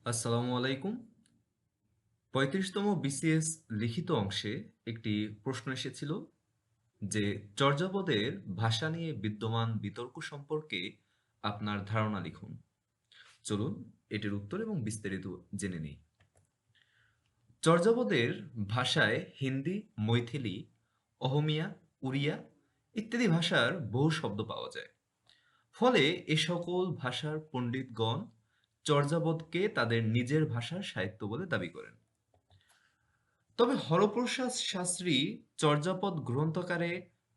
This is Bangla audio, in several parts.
আসসালামু আলাইকুম। ৩৫তম বিসিএস লিখিত অংশে একটি প্রশ্ন এসেছিল যে চর্যাপদের ভাষা নিয়ে বিদ্যমান বিতর্ক সম্পর্কে আপনার ধারণা লিখুন। চলুন এটির উত্তর এবং বিস্তারিত জেনে নিই। চর্যাপদের ভাষায় হিন্দি, মৈথিলি, অহমিয়া, উড়িয়া ইত্যাদি ভাষার বহু শব্দ পাওয়া যায়। ফলে এ সকল ভাষার পণ্ডিতগণ চর্যাপদকে তাদের নিজের ভাষার সাহিত্য বলে দাবি করেন। তবে হরপ্রসাদ শাস্ত্রী চর্যাপদ গ্রন্থকারে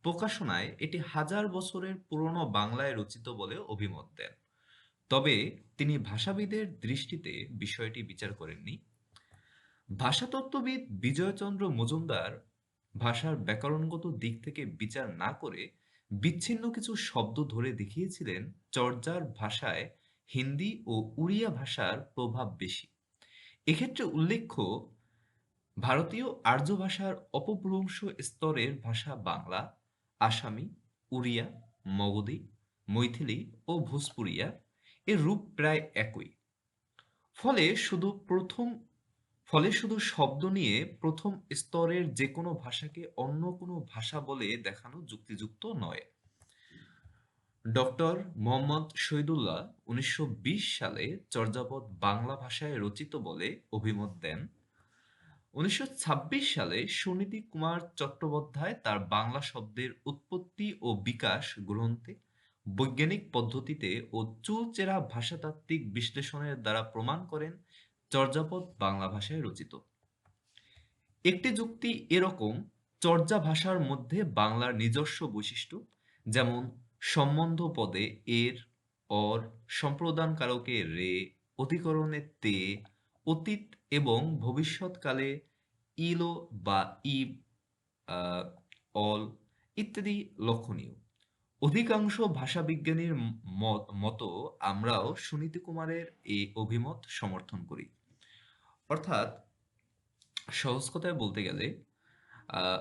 প্রকাশনায় এটি হাজার বছরের পুরনো বাংলায় রচিত বলে অভিমত দেন। তবে তিনি ভাষাবিদের দৃষ্টিতে বিষয়টি বিচার করেননি। ভাষাতত্ত্ববিদ বিজয়চন্দ্র মজুমদার ভাষার ব্যাকরণগত দিক থেকে বিচার না করে বিচ্ছিন্ন কিছু শব্দ ধরে দেখিয়েছিলেন চর্যার ভাষায় হিন্দি ও উড়িয়া ভাষার প্রভাব বেশি। এক্ষেত্রে উল্লেখ্য, ভারতীয় আর্য ভাষার অপভ্রংশ স্তরের ভাষা বাংলা, আসামি, উড়িয়া, মগধী, মৈথিলি ও ভোজপুরিয়া এর রূপ প্রায় একই। ফলে শুধু প্রথম ফলে শুধু শব্দ নিয়ে প্রথম স্তরের যেকোনো ভাষাকে অন্য কোনো ভাষা বলে দেখানো যুক্তিযুক্ত নয়। ডক্টর মোহাম্মদ শহীদুল্লাহ ১৯২০ সালে চর্যাপদ বাংলা ভাষায় রচিত বলে অভিমত দেন। ১৯২৬ সালে সুনীতি কুমার চট্টোপাধ্যায় তার বাংলা শব্দের উৎপত্তি ও বিকাশ গ্রন্থে বৈজ্ঞানিক পদ্ধতিতে ও চুলচেরা ভাষাতাত্ত্বিক বিশ্লেষণের দ্বারা প্রমাণ করেন চর্যাপদ বাংলা ভাষায় রচিত। একটি যুক্তি এরকম: চর্যা ভাষার মধ্যে বাংলার নিজস্ব বৈশিষ্ট্য, যেমন সম্বন্ধ পদে এর, অর, সম্প্রদানকারকে রে, অধিকরণে তে, অতীত এবং ভবিষ্যৎকালে ইলো বা ইব, আহ, অল ইত্যাদি লক্ষণীয়। অধিকাংশ ভাষাবিজ্ঞানীর মতো আমরাও সুনীতি কুমারের এই অভিমত সমর্থন করি। অর্থাৎ সহজ কথায় বলতে গেলে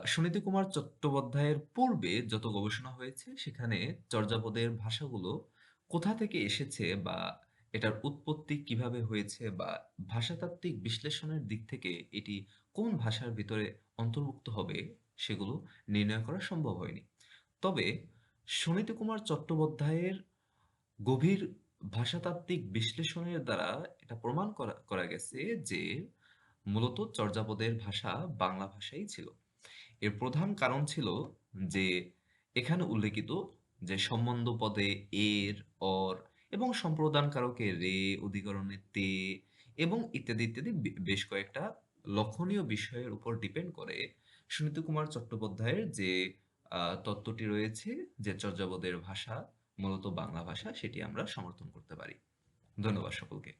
সুনীতি কুমার চট্টোপাধ্যায়ের পূর্বে যত গবেষণা হয়েছে সেখানে চর্যাপদের ভাষাগুলো কোথা থেকে এসেছে বা এটার উৎপত্তি কিভাবে হয়েছে বা ভাষাতাত্ত্বিক বিশ্লেষণের দিক থেকে এটি কোন ভাষার ভিতরে অন্তর্ভুক্ত হবে সেগুলো নির্ণয় করা সম্ভব হয়নি। তবে সুনীতি কুমার চট্টোপাধ্যায়ের গভীর ভাষাতাত্ত্বিক বিশ্লেষণের দ্বারা এটা প্রমাণ করা করা গেছে যে মূলত চর্যাপদের ভাষা বাংলা ভাষাই ছিল। এর প্রধান কারণ ছিল যে এখানে উল্লেখিত যে সম্বন্ধ পদে এর, অর এবং সম্প্রদান কারকে রে, অধিকরণে তে এবং ইত্যাদি ইত্যাদি বেশ কয়েকটা লক্ষণীয় বিষয়ের উপর ডিপেন্ড করে সুনীতি কুমার চট্টোপাধ্যায়ের যে তত্ত্বটি রয়েছে যে চর্যাপদের ভাষা মূলত বাংলা ভাষা, সেটি আমরা সমর্থন করতে পারি। ধন্যবাদ সকলকে।